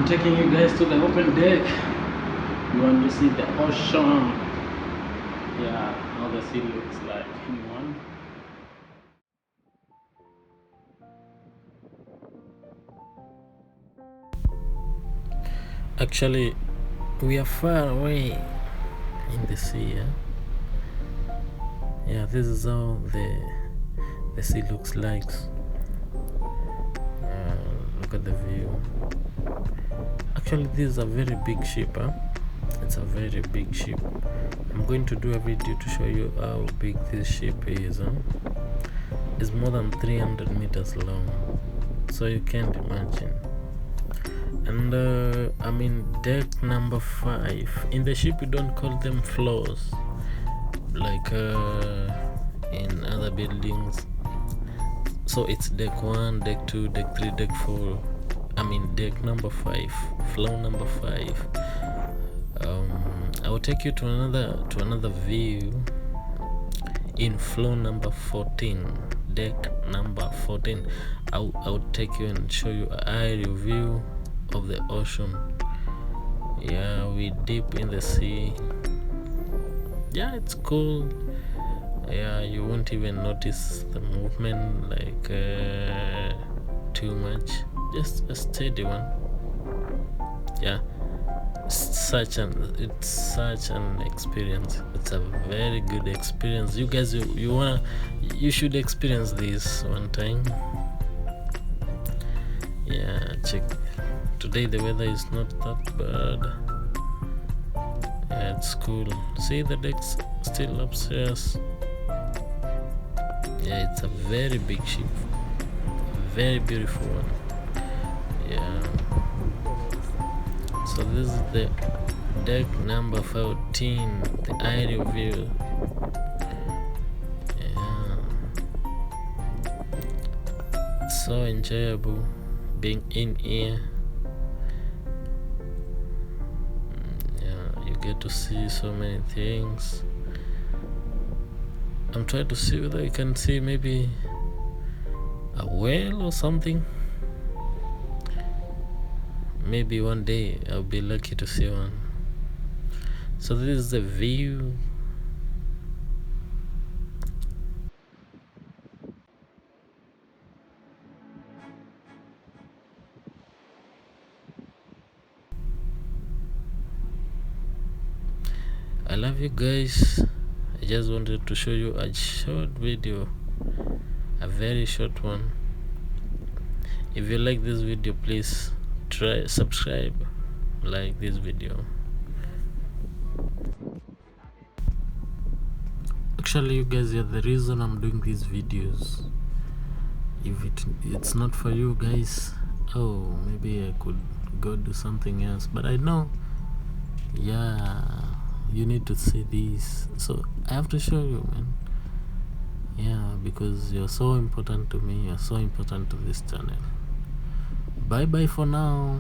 taking you guys to the open deck. You want to see the ocean. Yeah, how the sea looks like. Anyone? Actually, we are far away in the sea. Yeah, this is how the sea looks like. Look at the view. Actually, this is a very big ship. It's a very big ship. I'm going to do a video to show you how big this ship is. It's more than 300 meters long, so you can't imagine. And I'm in deck number 5. In the ship, we don't call them floors like in other buildings. So it's deck 1, deck 2, deck 3, deck 4. I'm in deck number 5, floor number 5. I will take you to another view in floor number 14, deck number 14. I'll take you and show you an aerial view of the ocean. Yeah, we deep in the sea. Yeah, it's cool. Yeah, you won't even notice the movement like too much. Just a steady one. Yeah, it's such an experience. It's a very good experience. You guys, you should experience this one time. Yeah, check. Today the weather is not that bad. Yeah, it's cool. See, the deck's still upstairs. Yeah, it's a very big ship, very beautiful one. Yeah, so this is the deck number 14, the aerial view. Yeah, it's so enjoyable being in here. Yeah, you get to see so many things. I'm trying to see whether I can see maybe a whale or something. Maybe one day I'll be lucky to see one. So this is the view. I love you guys. I just wanted to show you a short video, a very short one. If you like this video, please try subscribe, like this video. Actually, you guys are the reason I'm doing these videos. If it's not for you guys, oh, maybe I could go do something else, but I know, yeah, you need to see this, so I have to show you, man. Yeah, because you're so important to me, you're so important to this channel. Bye bye for now.